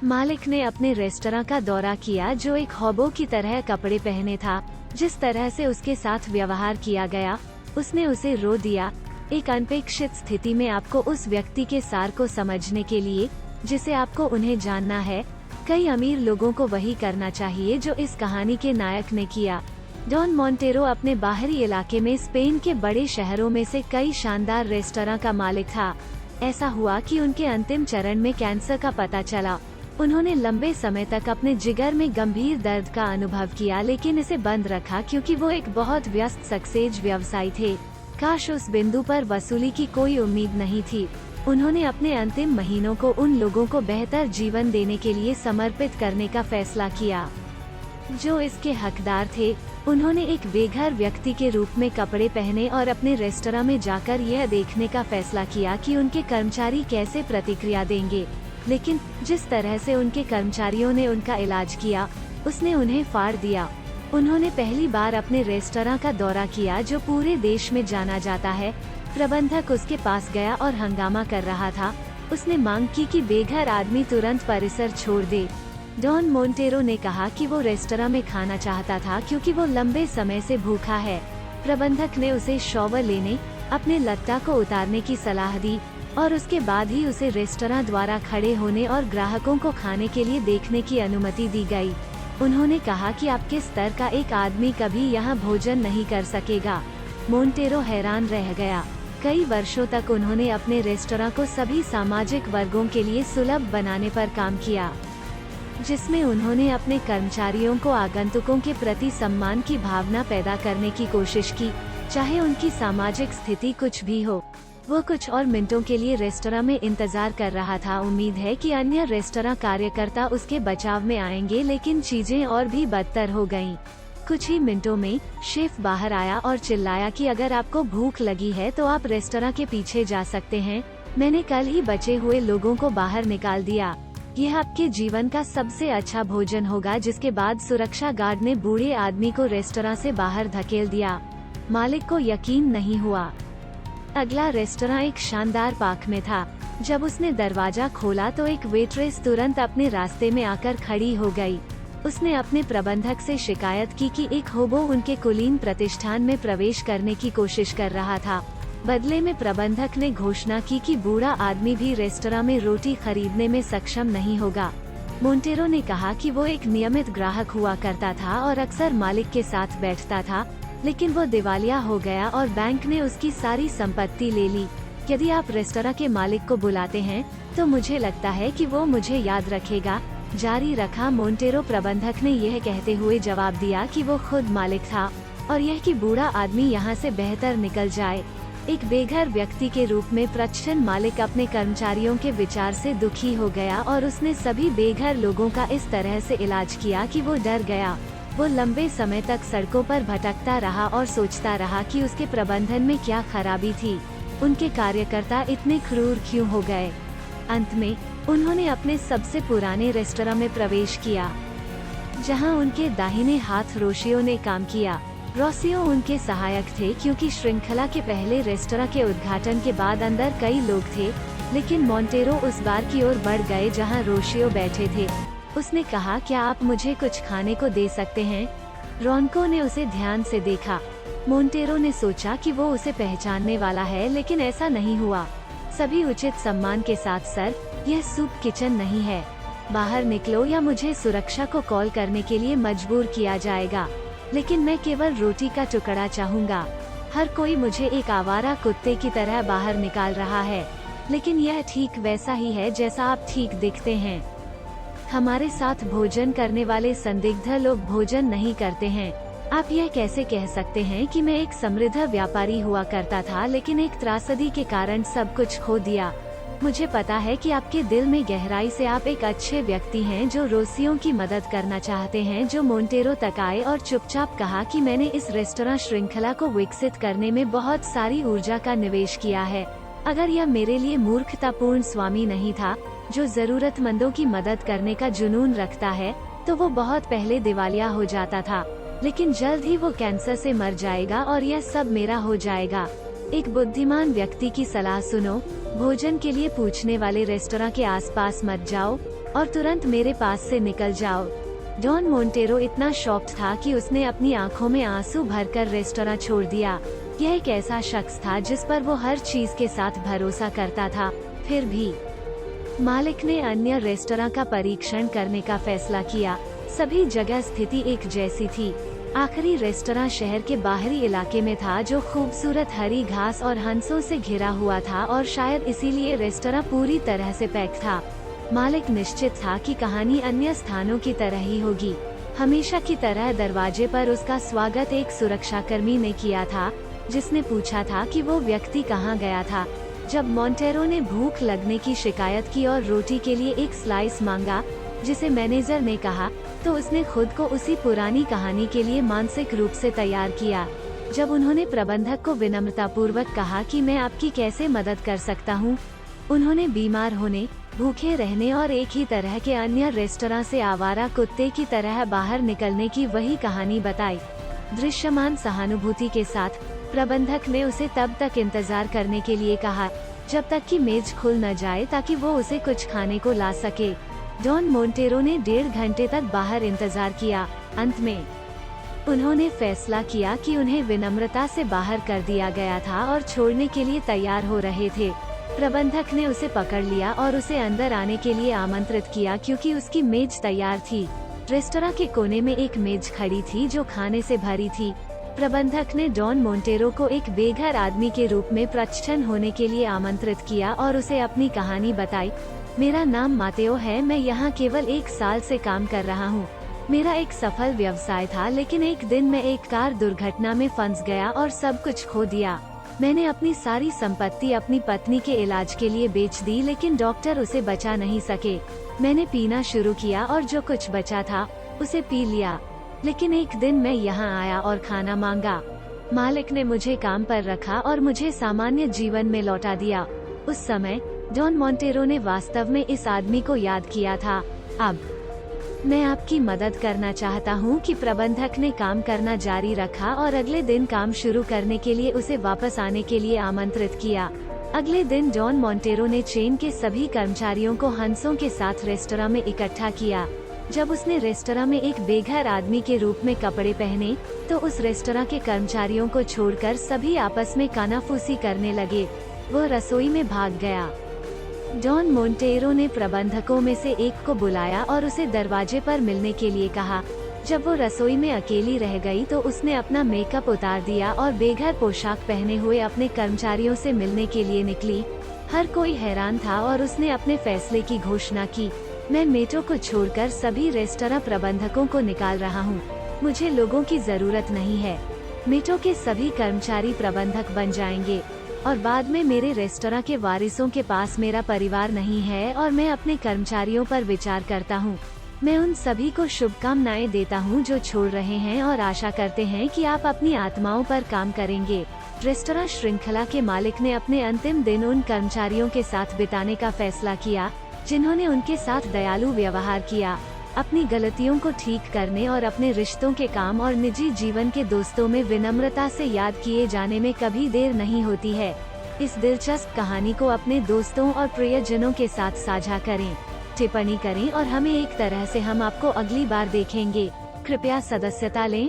मालिक ने अपने रेस्तरां का दौरा किया जो एक हॉबो की तरह कपड़े पहने था। जिस तरह से उसके साथ व्यवहार किया गया, उसने उसे रो दिया। एक अनपेक्षित स्थिति में आपको उस व्यक्ति के सार को समझने के लिए, जिसे आपको उन्हें जानना है, कई अमीर लोगों को वही करना चाहिए जो इस कहानी के नायक ने किया। डॉन मोंटेरो अपने बाहरी इलाके में स्पेन के बड़े शहरों में से कई शानदार रेस्तरां का मालिक था। ऐसा हुआ कि उनके अंतिम चरण में कैंसर का पता चला। उन्होंने लंबे समय तक अपने जिगर में गंभीर दर्द का अनुभव किया, लेकिन इसे बंद रखा क्योंकि वो एक बहुत व्यस्त सक्सेस व्यवसायी थे। काश उस बिंदु पर वसूली की कोई उम्मीद नहीं थी। उन्होंने अपने अंतिम महीनों को उन लोगों को बेहतर जीवन देने के लिए समर्पित करने का फैसला किया जो इसके हकदार थे। उन्होंने एक बेघर व्यक्ति के रूप में कपड़े पहने और अपने रेस्तरां में जाकर यह देखने का फैसला किया कि उनके कर्मचारी कैसे प्रतिक्रिया देंगे। लेकिन जिस तरह से उनके कर्मचारियों ने उनका इलाज किया, उसने उन्हें फाड़ दिया। उन्होंने पहली बार अपने रेस्तरां का दौरा किया जो पूरे देश में जाना जाता है। प्रबंधक उसके पास गया और हंगामा कर रहा था। उसने मांग की कि बेघर आदमी तुरंत परिसर छोड़ दे। डॉन मोंटेरो ने कहा कि वो रेस्तरां में खाना चाहता था क्योंकि वो लंबे समय से भूखा है। प्रबंधक ने उसे शॉवर लेने, अपने लत्ता को उतारने की सलाह दी और उसके बाद ही उसे रेस्तरां द्वारा खड़े होने और ग्राहकों को खाने के लिए देखने की अनुमति दी गई। उन्होंने कहा कि आपके स्तर का एक आदमी कभी यहाँ भोजन नहीं कर सकेगा। मोंटेरो हैरान रह गया। कई वर्षों तक उन्होंने अपने रेस्तरां को सभी सामाजिक वर्गों के लिए सुलभ बनाने पर काम किया, जिसमें उन्होंने अपने कर्मचारियों को आगंतुकों के प्रति सम्मान की भावना पैदा करने की कोशिश की, चाहे उनकी सामाजिक स्थिति कुछ भी हो। वो कुछ और मिनटों के लिए रेस्तरां में इंतजार कर रहा था। उम्मीद है कि अन्य रेस्तरां कार्यकर्ता उसके बचाव में आएंगे, लेकिन चीजें और भी बदतर हो गईं। कुछ ही मिनटों में शेफ बाहर आया और चिल्लाया कि अगर आपको भूख लगी है तो आप रेस्तरां के पीछे जा सकते हैं। मैंने कल ही बचे हुए लोगों को बाहर निकाल दिया। यह आपके जीवन का सबसे अच्छा भोजन होगा। जिसके बाद सुरक्षा गार्ड ने बूढ़े आदमी को रेस्तरां से बाहर धकेल दिया। मालिक को यकीन नहीं हुआ। अगला रेस्तरां एक शानदार पार्क में था। जब उसने दरवाजा खोला तो एक वेट्रेस तुरंत अपने रास्ते में आकर खड़ी हो गई। उसने अपने प्रबंधक से शिकायत की कि एक होबो उनके कुलीन प्रतिष्ठान में प्रवेश करने की कोशिश कर रहा था। बदले में प्रबंधक ने घोषणा की कि बूढ़ा आदमी भी रेस्तरां में रोटी खरीदने में सक्षम नहीं होगा। मोंटेरो ने कहा कि वो एक नियमित ग्राहक हुआ करता था और अक्सर मालिक के साथ बैठता था, लेकिन वो दिवालिया हो गया और बैंक ने उसकी सारी संपत्ति ले ली। यदि आप रेस्तरां के मालिक को बुलाते हैं तो मुझे लगता है कि वो मुझे याद रखेगा, जारी रखा मोंटेरो। प्रबंधक ने यह कहते हुए जवाब दिया कि वो खुद मालिक था और यह कि बूढ़ा आदमी यहाँ से बेहतर निकल जाए। एक बेघर व्यक्ति के रूप में प्रच्छन्न मालिक अपने कर्मचारियों के विचार से दुखी हो गया और उसने सभी बेघर लोगों का इस तरह से इलाज किया कि वो डर गया। वो लंबे समय तक सड़कों पर भटकता रहा और सोचता रहा कि उसके प्रबंधन में क्या खराबी थी। उनके कार्यकर्ता इतने क्रूर क्यों हो गए। अंत में उन्होंने अपने सबसे पुराने रेस्तरां में प्रवेश किया, जहां उनके दाहिने हाथ रोशियो ने काम किया। रोसियो उनके सहायक थे क्योंकि श्रृंखला के पहले रेस्तरां के उद्घाटन के बाद अंदर कई लोग थे, लेकिन मोंटेरो उस बार की ओर बढ़ गए जहां रोशियो बैठे थे। उसने कहा, क्या आप मुझे कुछ खाने को दे सकते हैं? रोनको ने उसे ध्यान से देखा। मोंटेरो ने सोचा कि वो उसे पहचानने वाला है, लेकिन ऐसा नहीं हुआ। सभी उचित सम्मान के साथ, सर, यह सूप किचन नहीं है। बाहर निकलो या मुझे सुरक्षा को कॉल करने के लिए मजबूर किया जाएगा। लेकिन मैं केवल रोटी का टुकड़ा चाहूँगा। हर कोई मुझे एक आवारा कुत्ते की तरह बाहर निकाल रहा है, लेकिन यह ठीक वैसा ही है जैसा आप ठीक दिखते हैं। हमारे साथ भोजन करने वाले संदिग्ध लोग भोजन नहीं करते हैं। आप यह कैसे कह सकते हैं कि मैं एक समृद्ध व्यापारी हुआ करता था, लेकिन एक त्रासदी के कारण सब कुछ खो दिया। मुझे पता है कि आपके दिल में गहराई से आप एक अच्छे व्यक्ति हैं जो रोसियों की मदद करना चाहते हैं। जो मोंटेरो तक आए और चुपचाप कहा कि मैंने इस रेस्तरां श्रृंखला को विकसित करने में बहुत सारी ऊर्जा का निवेश किया है। अगर यह मेरे लिए मूर्खतापूर्ण स्वामी नहीं था जो जरूरतमंदों की मदद करने का जुनून रखता है, तो वो बहुत पहले दिवालिया हो जाता था। लेकिन जल्द ही वो कैंसर से मर जाएगा और यह सब मेरा हो जाएगा। एक बुद्धिमान व्यक्ति की सलाह सुनो, भोजन के लिए पूछने वाले रेस्तरां के आसपास मत जाओ और तुरंत मेरे पास से निकल जाओ। डॉन मोंटेरो इतना शॉक्ड था कि उसने अपनी आंखों में आंसू भरकर रेस्तरां छोड़ दिया। यह एक ऐसा शख्स था जिस पर वो हर चीज के साथ भरोसा करता था। फिर भी मालिक ने अन्य रेस्तरां का परीक्षण करने का फैसला किया। सभी जगह स्थिति एक जैसी थी। आखिरी रेस्तरां शहर के बाहरी इलाके में था, जो खूबसूरत हरी घास और हंसों से घिरा हुआ था, और शायद इसीलिए रेस्तरां पूरी तरह से पैक था। मालिक निश्चित था कि कहानी अन्य स्थानों की तरह ही होगी। हमेशा की तरह दरवाजे पर उसका स्वागत एक सुरक्षाकर्मी ने किया था, जिसने पूछा था कि वो व्यक्ति कहाँ गया था। जब मोंटेरो ने भूख लगने की शिकायत की और रोटी के लिए एक स्लाइस मांगा, जिसे मैनेजर ने कहा, तो उसने खुद को उसी पुरानी कहानी के लिए मानसिक रूप से तैयार किया। जब उन्होंने प्रबंधक को विनम्रतापूर्वक कहा कि मैं आपकी कैसे मदद कर सकता हूँ, उन्होंने बीमार होने, भूखे रहने और एक ही तरह के अन्य रेस्तरां से आवारा कुत्ते की तरह बाहर निकलने की वही कहानी बताई। दृश्यमान सहानुभूति के साथ प्रबंधक ने उसे तब तक इंतजार करने के लिए कहा जब तक कि मेज खुल न जाए, ताकि वो उसे कुछ खाने को ला सके। डॉन मोंटेरो ने 1.5 घंटे तक बाहर इंतजार किया। अंत में उन्होंने फैसला किया कि उन्हें विनम्रता से बाहर कर दिया गया था और छोड़ने के लिए तैयार हो रहे थे। प्रबंधक ने उसे पकड़ लिया और उसे अंदर आने के लिए आमंत्रित किया, क्योंकि उसकी मेज तैयार थी। रेस्तरां के कोने में एक मेज खड़ी थी जो खाने से भरी थी। प्रबंधक ने डॉन मोंटेरो को एक बेघर आदमी के रूप में प्रच्छन्न होने के लिए आमंत्रित किया और उसे अपनी कहानी बताई। मेरा नाम मातेओ है, मैं यहाँ केवल 1 साल से काम कर रहा हूँ। मेरा एक सफल व्यवसाय था, लेकिन एक दिन मैं एक कार दुर्घटना में फंस गया और सब कुछ खो दिया। मैंने अपनी सारी संपत्ति अपनी पत्नी के इलाज के लिए बेच दी, लेकिन डॉक्टर उसे बचा नहीं सके। मैंने पीना शुरू किया और जो कुछ बचा था उसे पी लिया। लेकिन एक दिन मैं यहाँ आया और खाना मांगा। मालिक ने मुझे काम पर रखा और मुझे सामान्य जीवन में लौटा दिया। उस समय डॉन मोंटेरो ने वास्तव में इस आदमी को याद किया था। अब मैं आपकी मदद करना चाहता हूँ कि प्रबंधक ने काम करना जारी रखा और अगले दिन काम शुरू करने के लिए उसे वापस आने के लिए आमंत्रित किया। अगले दिन डॉन मोंटेरो ने चेन के सभी कर्मचारियों को हंसों के साथ रेस्तरां में इकट्ठा किया। जब उसने रेस्तरां में एक बेघर आदमी के रूप में कपड़े पहने, तो उस रेस्तरां के कर्मचारियों को छोड़कर सभी आपस में कानाफूसी करने लगे। वह रसोई में भाग गया। डॉन मोंटेरो ने प्रबंधकों में से एक को बुलाया और उसे दरवाजे पर मिलने के लिए कहा। जब वो रसोई में अकेली रह गई, तो उसने अपना मेकअप उतार दिया और बेघर पोशाक पहने हुए अपने कर्मचारियों से मिलने के लिए निकली। हर कोई हैरान था और उसने अपने फैसले की घोषणा की। मैं मेटो को छोड़कर सभी रेस्तरां प्रबंधकों को निकाल रहा हूँ। मुझे लोगों की जरूरत नहीं है। मेटो के सभी कर्मचारी प्रबंधक बन जाएंगे और बाद में मेरे रेस्तरां के वारिसों के पास मेरा परिवार नहीं है और मैं अपने कर्मचारियों पर विचार करता हूँ। मैं उन सभी को शुभकामनाएं देता हूँ जो छोड़ रहे हैं और आशा करते हैं कि आप अपनी आत्माओं पर काम करेंगे। रेस्तरां श्रृंखला के मालिक ने अपने अंतिम दिन उन कर्मचारियों के साथ बिताने का फैसला किया जिन्होंने उनके साथ दयालु व्यवहार किया। अपनी गलतियों को ठीक करने और अपने रिश्तों के काम और निजी जीवन के दोस्तों में विनम्रता से याद किए जाने में कभी देर नहीं होती है। इस दिलचस्प कहानी को अपने दोस्तों और प्रियजनों के साथ साझा करें, टिप्पणी करें और हमें एक तरह से हम आपको अगली बार देखेंगे। कृपया सदस्यता लें।